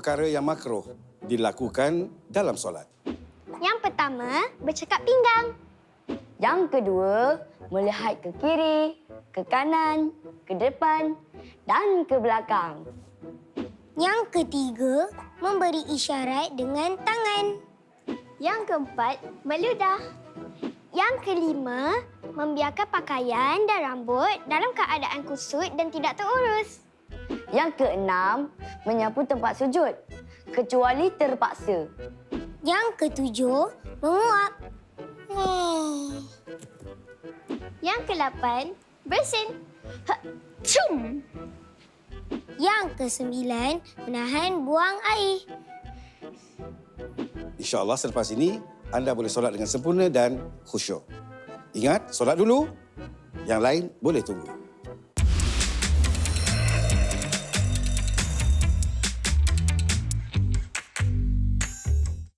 perkara yang makruh dilakukan dalam solat? Yang pertama, bercakap pinggang. Yang kedua, melihat ke kiri, ke kanan, ke depan dan ke belakang. Yang ketiga, memberi isyarat dengan tangan. Yang keempat, meludah. Yang kelima, membiarkan pakaian dan rambut dalam keadaan kusut dan tidak terurus. Yang keenam, menyapu tempat sujud, kecuali terpaksa. Yang ketujuh, menguap. Yang ke-8, bersin. Cum. Yang ke-9, menahan buang air. InsyaAllah selepas ini, anda boleh solat dengan sempurna dan khusyuk. Ingat, solat dulu. Yang lain boleh tunggu.